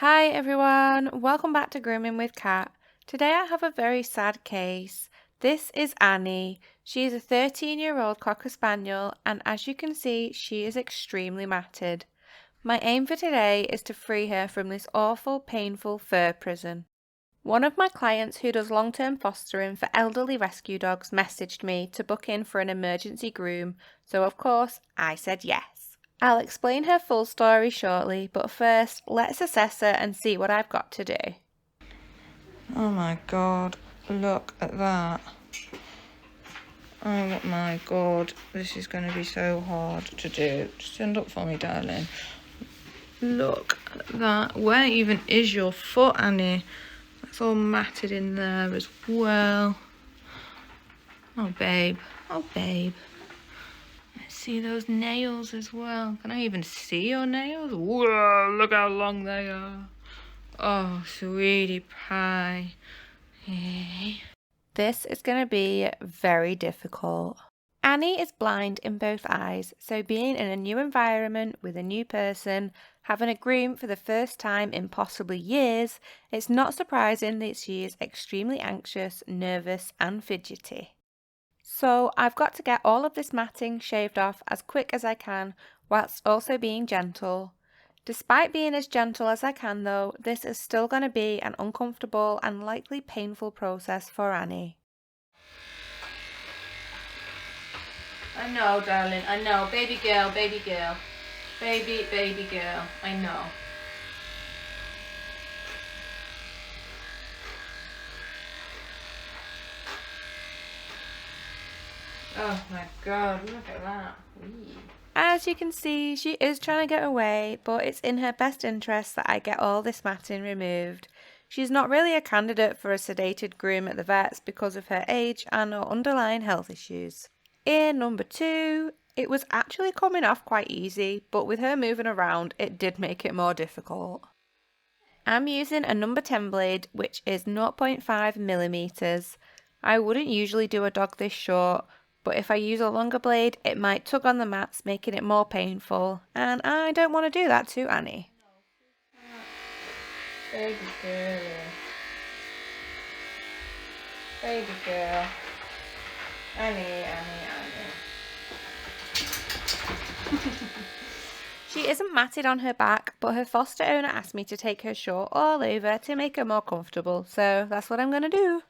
Hi everyone, welcome back to Grooming with Kat. Today I have a very sad case. This is Annie. She is a 13-year-old Cocker Spaniel and as you can see she is extremely matted. My aim for today is to free her from this awful, painful fur prison. One of my clients who does long-term fostering for elderly rescue dogs messaged me to book in for an emergency groom, so of course I said yes. I'll explain her full story shortly, but first let's assess her and see what I've got to do. Oh my god, look at that. Oh my god, this is going to be so hard to do. Stand up for me, darling. Look at that. Where even is your foot, Annie? That's all matted in there as well. Oh, babe. Oh, babe. Let's see those nails as well. Can I even see your nails? Whoa, look how long they are. Oh, sweetie pie. Hey. This is going to be very difficult. Annie is blind in both eyes, so being in a new environment with a new person, having a groom for the first time in possibly years, it's not surprising that she is extremely anxious, nervous and fidgety. So I've got to get all of this matting shaved off as quick as I can, whilst also being gentle. Despite being as gentle as I can though, this is still going to be an uncomfortable and likely painful process for Annie. I know, darling, I know. Baby girl, baby girl. Baby girl, I know. Oh my god, look at that. Wee. As you can see, she is trying to get away, but it's in her best interest that I get all this matting removed. She's not really a candidate for a sedated groom at the vets because of her age and her underlying health issues. In number 2, it was actually coming off quite easy, but with her moving around, it did make it more difficult. I'm using a number 10 blade, which is 0.5 millimeters. I wouldn't usually do a dog this short, but if I use a longer blade, it might tug on the mats, making it more painful, and I don't want to do that to Annie. Baby girl. Baby girl. Annie. She isn't matted on her back, but her foster owner asked me to take her short all over to make her more comfortable, so that's what I'm going to do.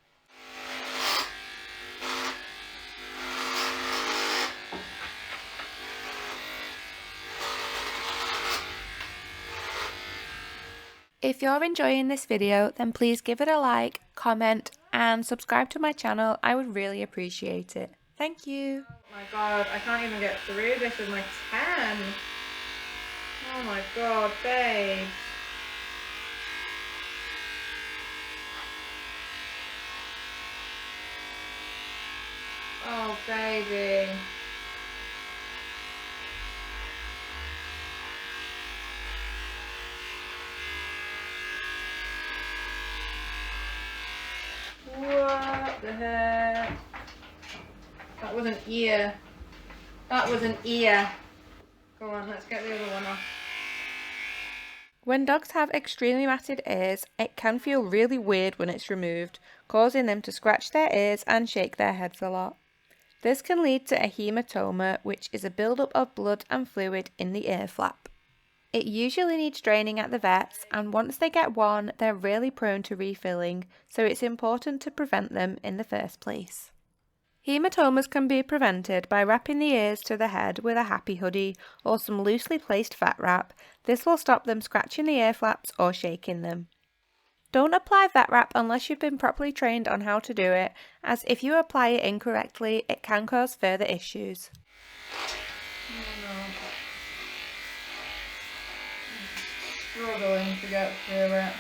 If you're enjoying this video, then please give it a like, comment, and subscribe to my channel. I would really appreciate it. Thank you. Oh my god, I can't even get through this with my 10. Oh my god, babe. Oh, baby. What the heck? That was an ear. That was an ear. Go on, let's get the other one off. When dogs have extremely matted ears, it can feel really weird when it's removed, causing them to scratch their ears and shake their heads a lot. This can lead to a hematoma, which is a buildup of blood and fluid in the ear flap. It usually needs draining at the vets, and once they get one, they're really prone to refilling, so it's important to prevent them in the first place. Hematomas can be prevented by wrapping the ears to the head with a happy hoodie or some loosely placed fat wrap. This will stop them scratching the ear flaps or shaking them. Don't apply vet wrap unless you've been properly trained on how to do it, as if you apply it incorrectly, it can cause further issues. Struggling to get through it.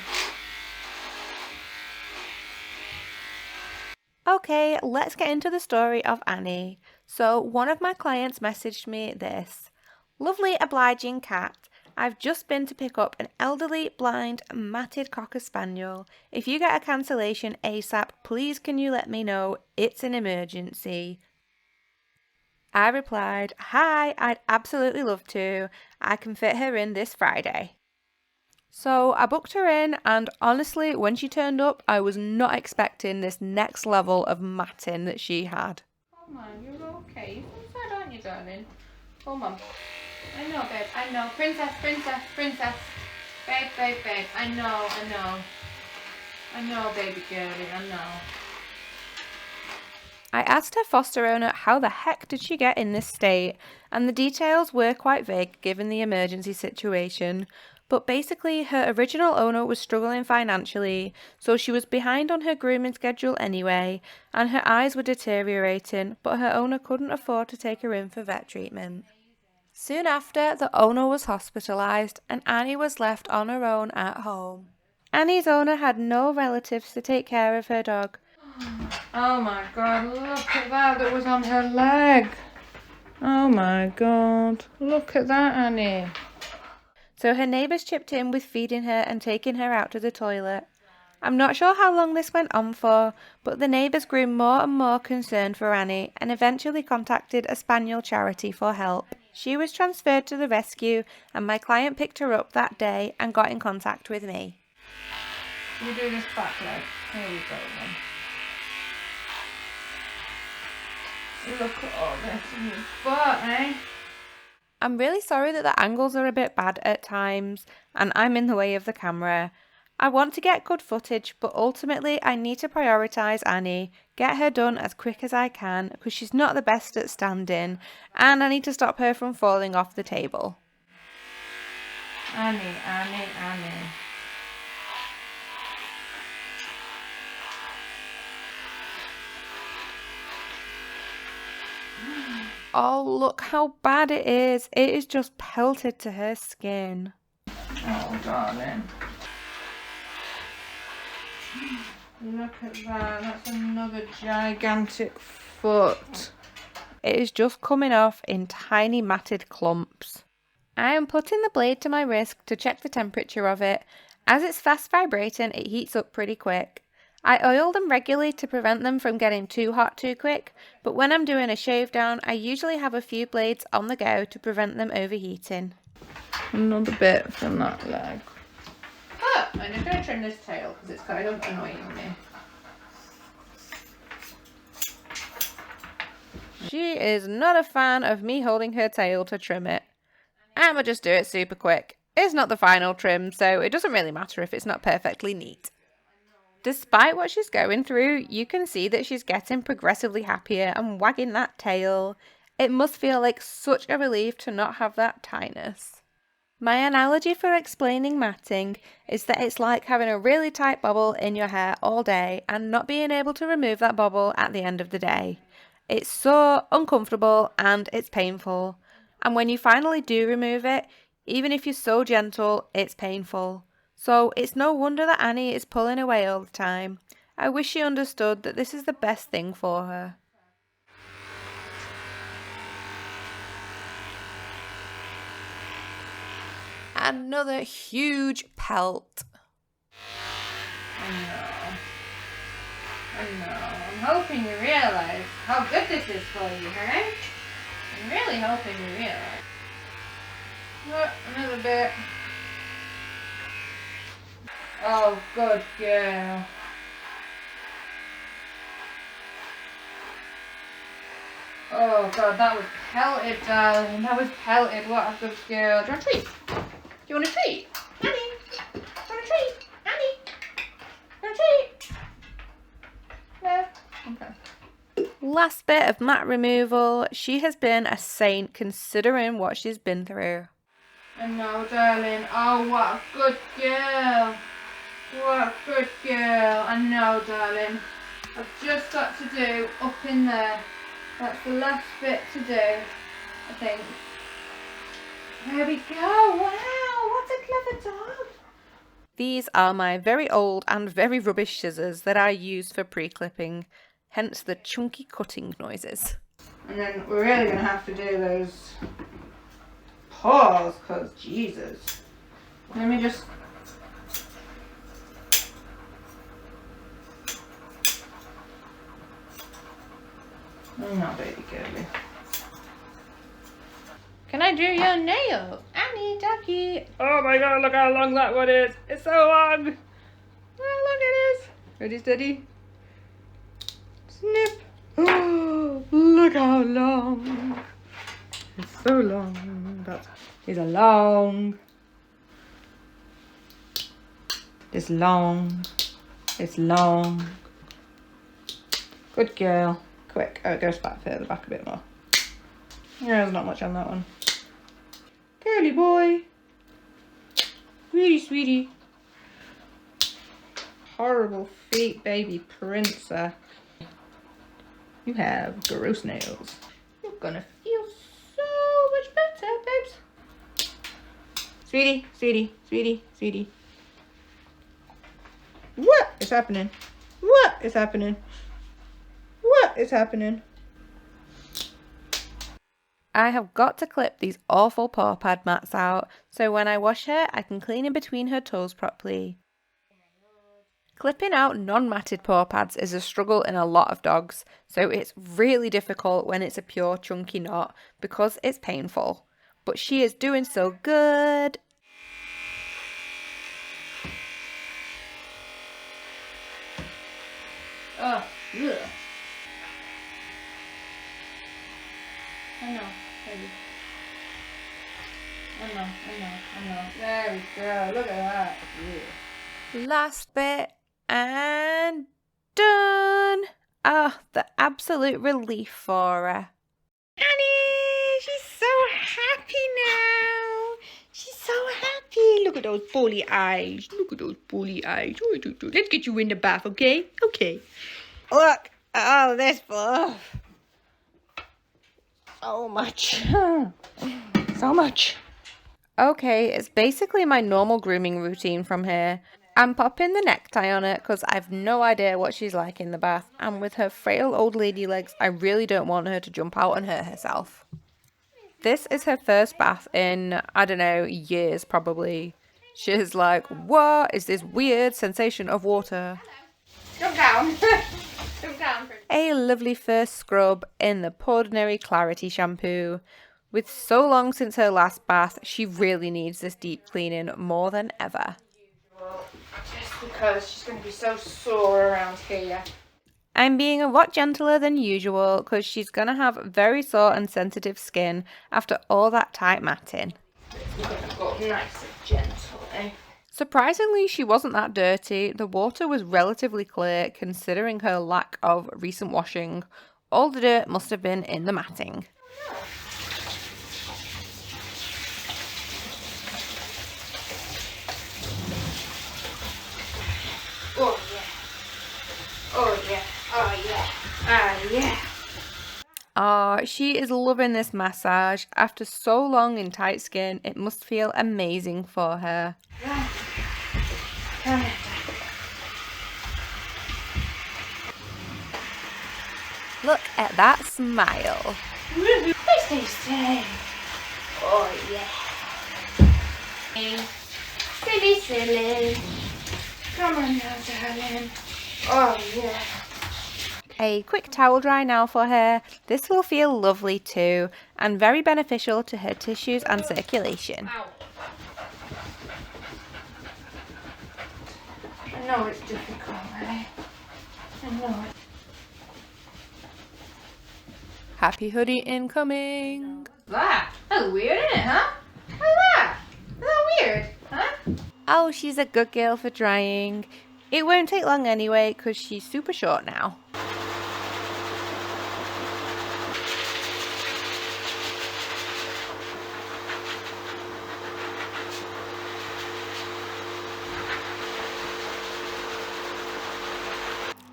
Okay, let's get into the story of Annie. So one of my clients messaged me this. Lovely obliging Cat. I've just been to pick up an elderly, blind, matted Cocker Spaniel. If you get a cancellation ASAP, please can you let me know? It's an emergency. I replied, hi, I'd absolutely love to. I can fit her in this Friday. So I booked her in, and honestly, when she turned up, I was not expecting this next level of matting that she had. Come on, you're okay. You're sad, aren't you, darling? Come on. I know, babe. I know. Princess, princess, princess. Babe, babe, babe. I know, I know. I know, baby girlie. I know. I asked her foster owner how the heck did she get in this state, and the details were quite vague given the emergency situation. But basically, her original owner was struggling financially, so she was behind on her grooming schedule anyway, and her eyes were deteriorating, but her owner couldn't afford to take her in for vet treatment. Soon after, the owner was hospitalised, and Annie was left on her own at home. Annie's owner had no relatives to take care of her dog. Oh my god, look at that was on her leg. Oh my god, look at that, Annie. So her neighbours chipped in with feeding her and taking her out to the toilet. I'm not sure how long this went on for, but the neighbours grew more and more concerned for Annie and eventually contacted a Spaniel charity for help. She was transferred to the rescue, and my client picked her up that day and got in contact with me. You do this back leg. Here we go then. Look at all this in your butt, eh? I'm really sorry that the angles are a bit bad at times and I'm in the way of the camera. I want to get good footage, but ultimately I need to prioritise Annie, get her done as quick as I can because she's not the best at standing, and I need to stop her from falling off the table. Annie, Annie, Annie. Oh, look how bad it is. It is just pelted to her skin. Oh, darling. Look at that. That's another gigantic foot. It is just coming off in tiny matted clumps. I am putting the blade to my wrist to check the temperature of it. As it's fast vibrating, it heats up pretty quick. I oil them regularly to prevent them from getting too hot too quick, but when I'm doing a shave down, I usually have a few blades on the go to prevent them overheating. Another bit from that leg. Oh, I'm just going to trim this tail because it's kind of annoying me. She is not a fan of me holding her tail to trim it. I'ma just do it super quick. It's not the final trim, so it doesn't really matter if it's not perfectly neat. Despite what she's going through, you can see that she's getting progressively happier and wagging that tail. It must feel like such a relief to not have that tightness. My analogy for explaining matting is that it's like having a really tight bobble in your hair all day and not being able to remove that bobble at the end of the day. It's so uncomfortable and it's painful. And when you finally do remove it, even if you're so gentle, it's painful. So it's no wonder that Annie is pulling away all the time. I wish she understood that this is the best thing for her. Another huge pelt. I know. I'm hoping you realise how good this is for you, right? I'm really hoping you realise. Look, another bit. Oh, good girl. Oh god, that was pelted, darling. That was pelted. What a good girl. Do you want a treat? Do you want a treat? Annie? Do you want a treat? Annie? Do you want a treat? No? Okay. Last bit of mat removal. She has been a saint considering what she's been through. I know, darling. Oh, what a good girl. What a good girl. I know, darling. I've just got to do up in there. That's the last bit to do, I think. There we go. Wow, what a clever dog. These are my very old and very rubbish scissors that I use for pre-clipping, hence the chunky cutting noises. And then we're really going to have to do those paws, because Jesus. Let me just... Oh, no, baby girlie. Can I do your nail? Annie, ducky. Oh my god, look how long that one is. It's so long. Oh, look it is. Ready, steady. Snip. Oh, look how long. It's so long. These are long. It's long. It's long. Good girl. Quick. Oh, it goes back further back a bit more. Yeah, there's not much on that one. Curly boy. Sweetie, sweetie. Horrible feet, baby princess. You have gross nails. You're gonna feel so much better, babes. Sweetie, sweetie, sweetie, sweetie. What is happening? What is happening? What is happening? I have got to clip these awful paw pad mats out, so when I wash her, I can clean in between her toes properly. Clipping out non-matted paw pads is a struggle in a lot of dogs, so it's really difficult when it's a pure chunky knot because it's painful. But she is doing so good. Oh, ugh. I know, baby. I know. There we go. Look at that. Yeah. Last bit and done. Oh, the absolute relief for her. Annie, she's so happy now. She's so happy. Look at those bully eyes. Look at those bully eyes. Let's get you in the bath, okay? Okay. Look at all this fluff. So much. So much. Okay, it's basically my normal grooming routine from here. I'm popping the necktie on her because I've no idea what she's like in the bath, and with her frail old lady legs, I really don't want her to jump out and hurt herself. This is her first bath in, I don't know, years probably. She's like, what is this weird sensation of water? Jump down. Jump down. A lovely first scrub in the Ordinary Clarity shampoo. With so long since her last bath, she really needs this deep cleaning more than ever. Just because she's going to be so sore around here. I'm being a lot gentler than usual because she's going to have very sore and sensitive skin after all that tight matting. We're going to go nice and gentle, eh? Surprisingly, she wasn't that dirty. The water was relatively clear considering her lack of recent washing. All the dirt must have been in the matting. Oh yeah. Oh yeah. Oh yeah. Oh yeah. Oh, she is loving this massage. After so long in tight skin, it must feel amazing for her. Look at that smile. Stay safe. Oh yeah. Silly. Come on now, darling. Oh yeah. A quick towel dry now for her. This will feel lovely too, and very beneficial to her tissues and circulation. Ow. I know it's difficult, eh? I know it. Happy hoodie incoming. That? That's weird, isn't it, huh? What's that? Is that weird, huh? Oh, she's a good girl for drying. It won't take long anyway because she's super short now.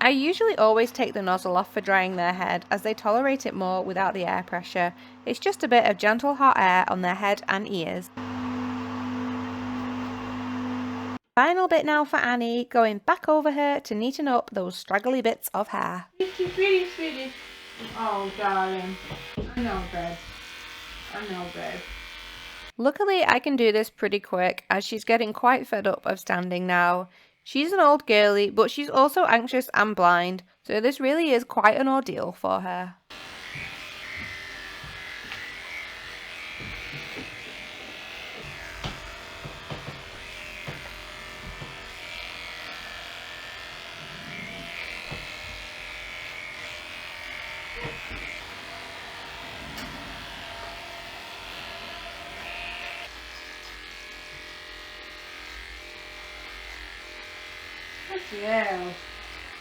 I usually always take the nozzle off for drying their head as they tolerate it more without the air pressure. It's just a bit of gentle hot air on their head and ears. Final bit now for Annie, going back over her to neaten up those straggly bits of hair. Sweetie. Oh, darling. I know, babe. Luckily, I can do this pretty quick as she's getting quite fed up of standing now. She's an old girlie, but she's also anxious and blind, so this really is quite an ordeal for her. Yeah.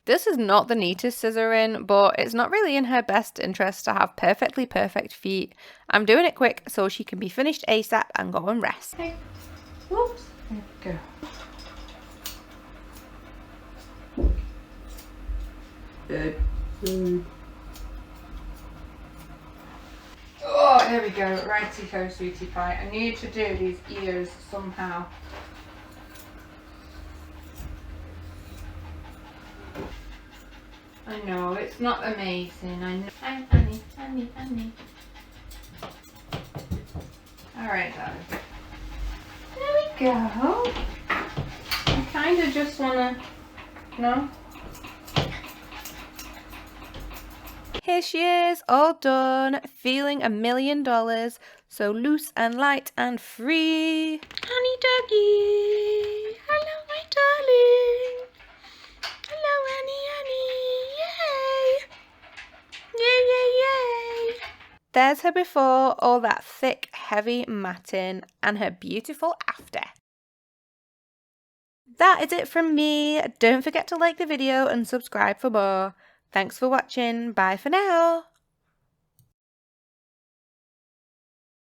This is not the neatest scissoring, but it's not really in her best interest to have perfectly perfect feet. I'm doing it quick so she can be finished ASAP and go and rest. Hey. Whoops. There we go. Good. Oh, there we go. Righty-ho, sweetie pie. I need to do these ears somehow. I know, it's not amazing. I know. Hi, honey, honey, honey. Alright, darling. There we go. I kind of just want to, no? Here she is, all done, feeling $1 million, so loose and light and free. Honey doggy. Hello, my darling. Hello, honey, honey. Yay. Yay, yay, yay. There's her before, all that thick, heavy matting, and her beautiful after. That is it from me. Don't forget to like the video and subscribe for more. Thanks for watching. Bye for now.